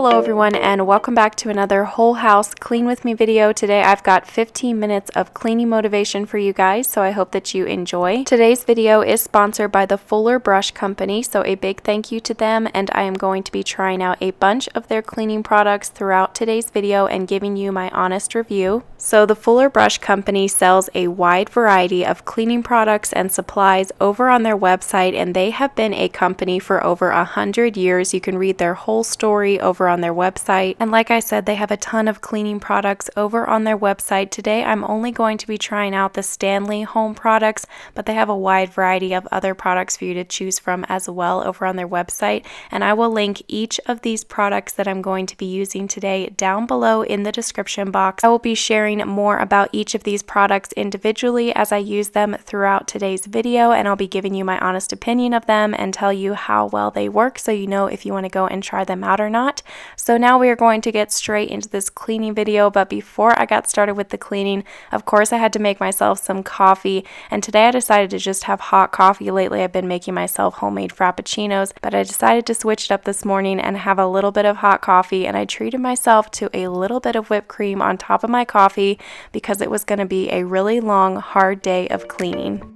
Hello everyone and welcome back to another whole house clean with me video. Today I've got 15 minutes of cleaning motivation for you guys, so I hope that you enjoy. Today's video is sponsored by the Fuller Brush Company, so a big thank you to them, and I am going to be trying out a bunch of their cleaning products throughout today's video and giving you my honest review. So the Fuller Brush Company sells a wide variety of cleaning products and supplies over on their website, and they have been a company for over 100 years. You can read their whole story over on their website, and like I said, they have a ton of cleaning products over on their website. Today I'm only going to be trying out the Stanley home products, but they have a wide variety of other products for you to choose from as well over on their website, and I will link each of these products that I'm going to be using today down below in the description box. I will be sharing more about each of these products individually as I use them throughout today's video, and I'll be giving you my honest opinion of them and tell you how well they work so you know if you want to go and try them out or not. So now we are going to get straight into this cleaning video, but before I got started with the cleaning, of course I had to make myself some coffee, and today I decided to just have hot coffee. Lately I've been making myself homemade frappuccinos, but I decided to switch it up this morning and have a little bit of hot coffee, and I treated myself to a little bit of whipped cream on top of my coffee because it was going to be a really long, hard day of cleaning.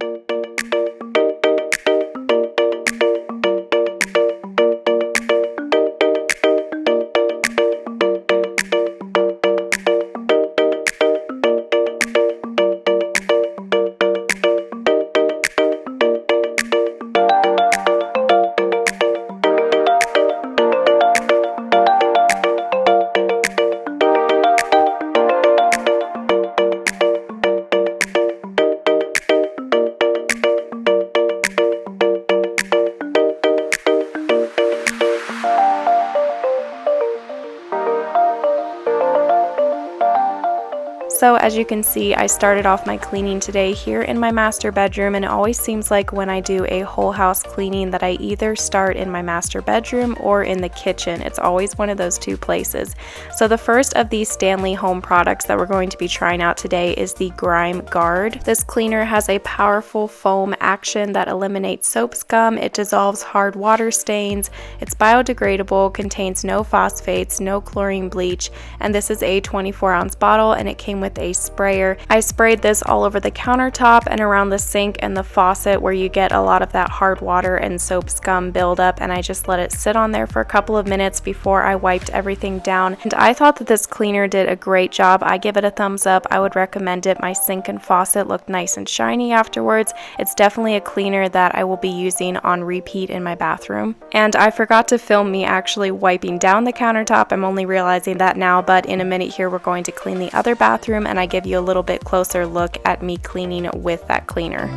So as you can see, I started off my cleaning today here in my master bedroom, and it always seems like when I do a whole house cleaning that I either start in my master bedroom or in the kitchen. It's always one of those two places. So the first of these Stanley home products that we're going to be trying out today is the Grime Guard. This cleaner has a powerful foam action that eliminates soap scum. It dissolves hard water stains. It's biodegradable, contains no phosphates, no chlorine bleach, and this is a 24-ounce bottle, and it came with a sprayer. I sprayed this all over the countertop and around the sink and the faucet where you get a lot of that hard water and soap scum buildup, and I just let it sit on there for a couple of minutes before I wiped everything down. And I thought that this cleaner did a great job. I give it a thumbs up. I would recommend it. My sink and faucet looked nice and shiny afterwards. It's definitely a cleaner that I will be using on repeat in my bathroom. And I forgot to film me actually wiping down the countertop. I'm only realizing that now, but in a minute here we're going to clean the other bathroom, and I give you a little bit closer look at me cleaning with that cleaner.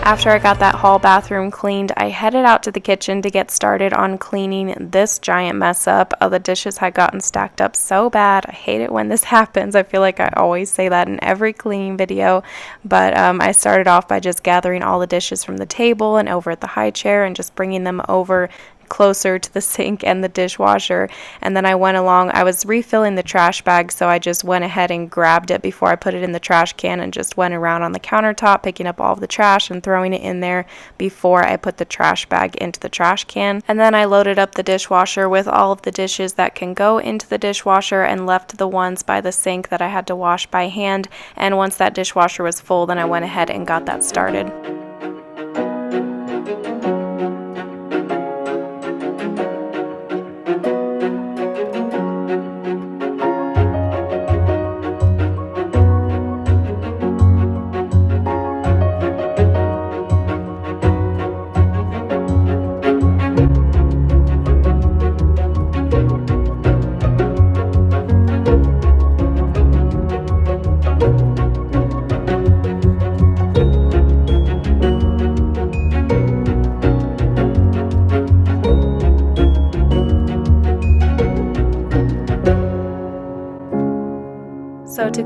After I got that hall bathroom cleaned, I headed out to the kitchen to get started on cleaning this giant mess up. The dishes had gotten stacked up so bad. I hate it when this happens. I feel like I always say that in every cleaning video, but I started off by just gathering all the dishes from the table and over at the high chair and just bringing them over closer to the sink and the dishwasher, and then I went along. I was refilling the trash bag, so I just went ahead and grabbed it before I put it in the trash can and just went around on the countertop picking up all of the trash and throwing it in there before I put the trash bag into the trash can. And then I loaded up the dishwasher with all of the dishes that can go into the dishwasher and left the ones by the sink that I had to wash by hand, and once that dishwasher was full, then I went ahead and got that started.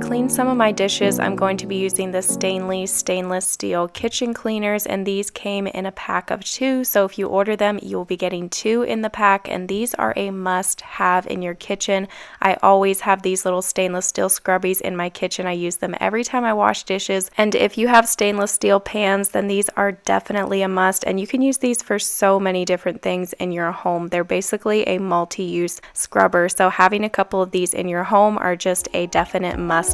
clean some of my dishes, I'm going to be using the stainless steel kitchen cleaners, and these came in a pack of 2. So if you order them, you'll be getting 2 in the pack, and these are a must-have in your kitchen. I always have these little stainless steel scrubbies in my kitchen. I use them every time I wash dishes, and if you have stainless steel pans, then these are definitely a must, and you can use these for so many different things in your home. They're basically a multi-use scrubber, so having a couple of these in your home are just a definite must-have.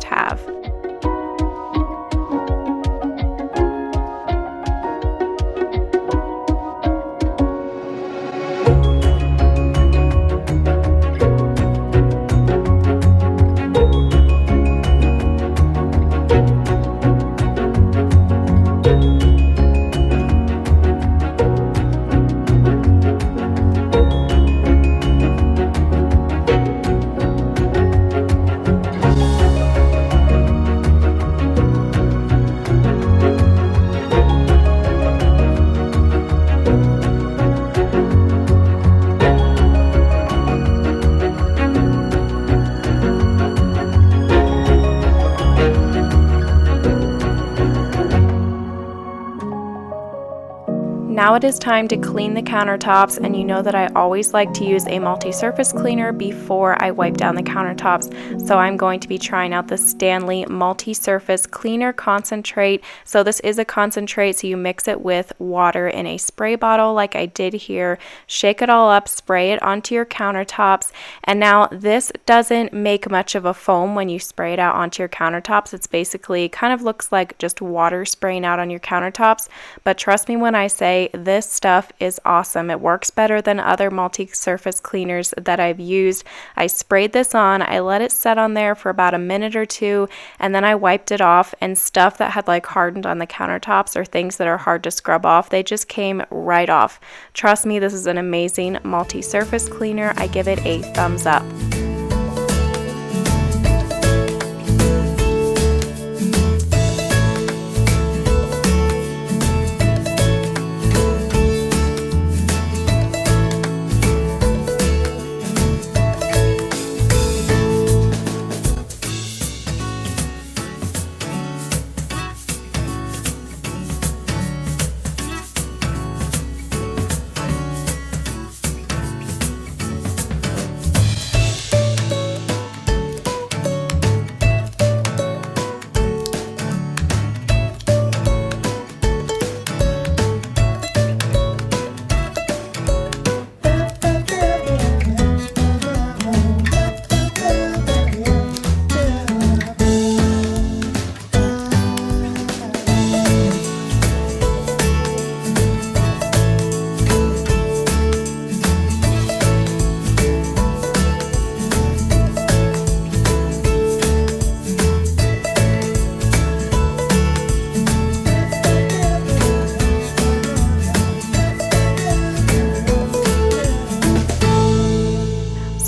Now it is time to clean the countertops, and you know that I always like to use a multi-surface cleaner before I wipe down the countertops. So I'm going to be trying out the Stanley multi-surface cleaner concentrate. So this is a concentrate, so you mix it with water in a spray bottle like I did here. Shake it all up, spray it onto your countertops, and now this doesn't make much of a foam when you spray it out onto your countertops. It's basically kind of looks like just water spraying out on your countertops, but trust me when I say this stuff is awesome. It works better than other multi-surface cleaners that I've used. I sprayed this on, I let it set on there for about a minute or 2, and then I wiped it off, and stuff that had like hardened on the countertops or things that are hard to scrub off, they just came right off. Trust me, this is an amazing multi-surface cleaner. I give it a thumbs up.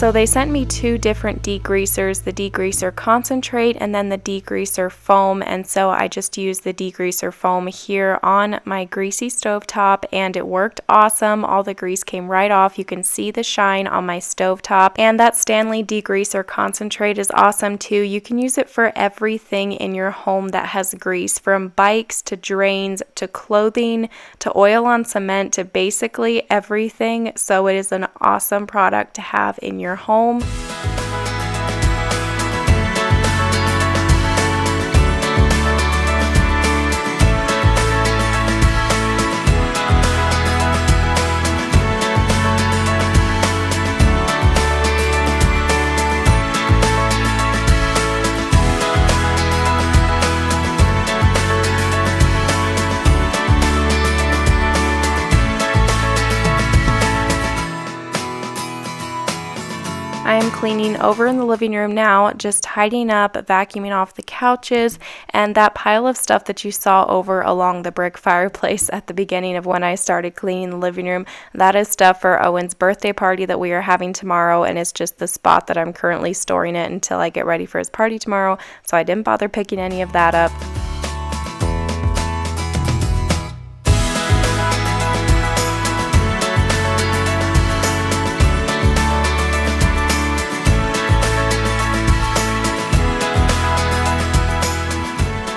So they sent me 2 different degreasers, the degreaser concentrate and then the degreaser foam, and so I just used the degreaser foam here on my greasy stovetop, and it worked awesome. All the grease came right off. You can see the shine on my stovetop, and that Stanley degreaser concentrate is awesome too. You can use it for everything in your home that has grease, from bikes to drains to clothing to oil on cement to basically everything. So it is an awesome product to have in your home. I am cleaning over in the living room now, just tidying up, vacuuming off the couches, and that pile of stuff that you saw over along the brick fireplace at the beginning of when I started cleaning the living room, that is stuff for Owen's birthday party that we are having tomorrow, and it's just the spot that I'm currently storing it until I get ready for his party tomorrow, so I didn't bother picking any of that up.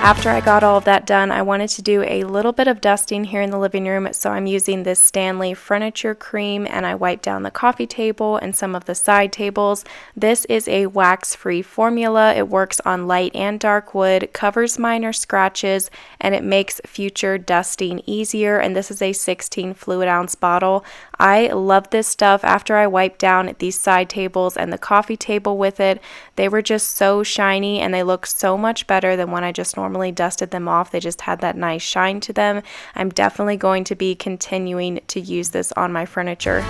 After I got all of that done, I wanted to do a little bit of dusting here in the living room, so I'm using this Stanley furniture cream, and I wiped down the coffee table and some of the side tables. This is a wax-free formula. It works on light and dark wood, covers minor scratches, and it makes future dusting easier, and this is a 16 fluid ounce bottle. I love this stuff. After I wiped down these side tables and the coffee table with it, they were just so shiny, and they look so much better than when I just normally dusted them off. They just had that nice shine to them. I'm definitely going to be continuing to use this on my furniture.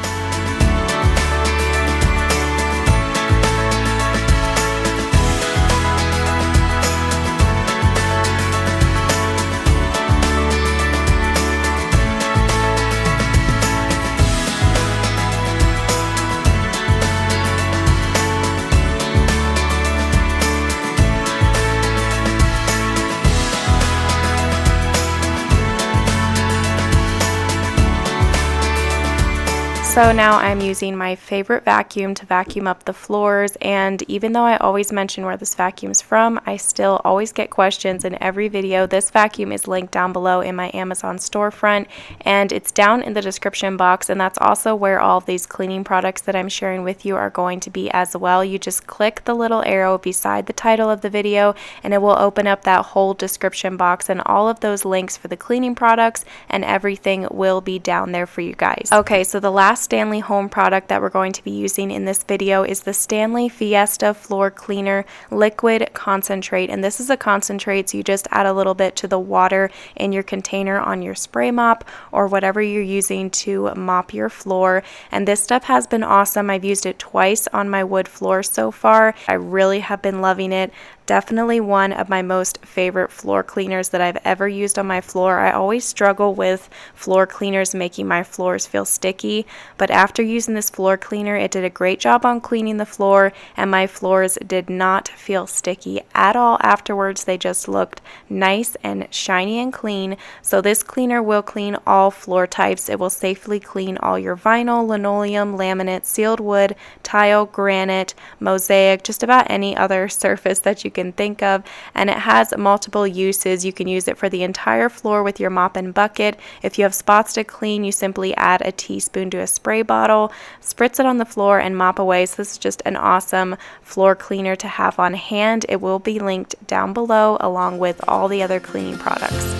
So now I'm using my favorite vacuum to vacuum up the floors, and even though I always mention where this vacuum's from, I still always get questions in every video. This vacuum is linked down below in my Amazon storefront, and it's down in the description box, and that's also where all of these cleaning products that I'm sharing with you are going to be as well. You just click the little arrow beside the title of the video, and it will open up that whole description box, and all of those links for the cleaning products and everything will be down there for you guys. Okay, so the last Stanley home product that we're going to be using in this video is the Stanley Fiesta Floor Cleaner Liquid Concentrate, and this is a concentrate, so you just add a little bit to the water in your container on your spray mop or whatever you're using to mop your floor, and this stuff has been awesome. I've used it twice on my wood floor so far. I really have been loving it. Definitely one of my most favorite floor cleaners that I've ever used on my floor. I always struggle with floor cleaners making my floors feel sticky, but after using this floor cleaner, it did a great job on cleaning the floor, and my floors did not feel sticky at all afterwards. They just looked nice and shiny and clean. So this cleaner will clean all floor types. It will safely clean all your vinyl, linoleum, laminate, sealed wood, tile, granite, mosaic, just about any other surface that you can think of, and it has multiple uses. You can use it for the entire floor with your mop and bucket. If you have spots to clean, you simply add a teaspoon to a spray bottle, spritz it on the floor, and mop away. So this is just an awesome floor cleaner to have on hand. It will be linked down below along with all the other cleaning products.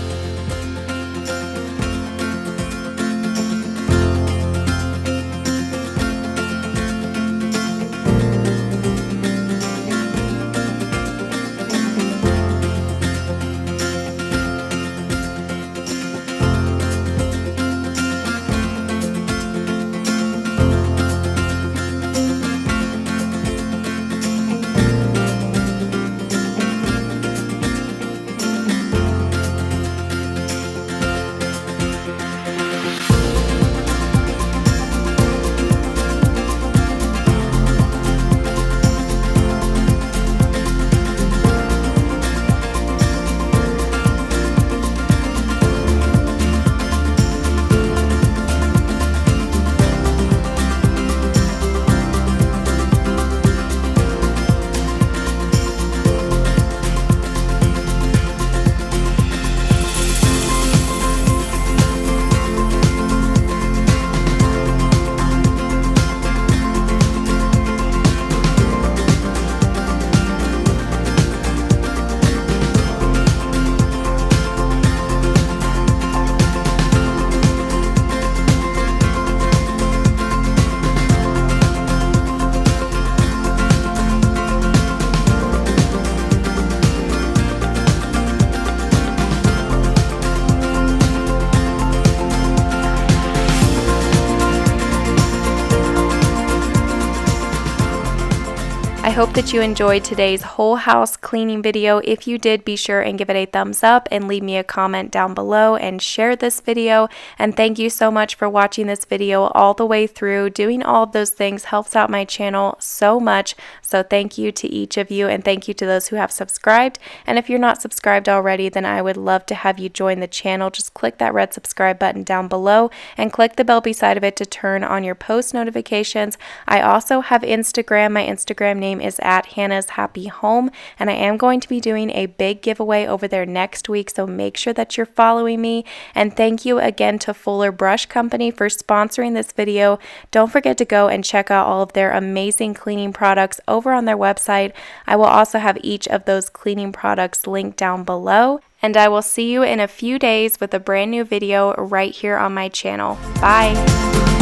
I hope that you enjoyed today's whole house cleaning video. If you did, be sure and give it a thumbs up and leave me a comment down below and share this video. And thank you so much for watching this video all the way through. Doing all of those things helps out my channel so much. So So thank you to each of you, and thank you to those who have subscribed. And if you're not subscribed already, then I would love to have you join the channel. Just click that red subscribe button down below and click the bell beside of it to turn on your post notifications. I also have Instagram. My Instagram name is @HannahsHappyHome, and I am going to be doing a big giveaway over there next week, so make sure that you're following me. And thank you again to Fuller Brush Company for sponsoring this video. Don't forget to go and check out all of their amazing cleaning products over on their website. I will also have each of those cleaning products linked down below. And I will see you in a few days with a brand new video right here on my channel. Bye!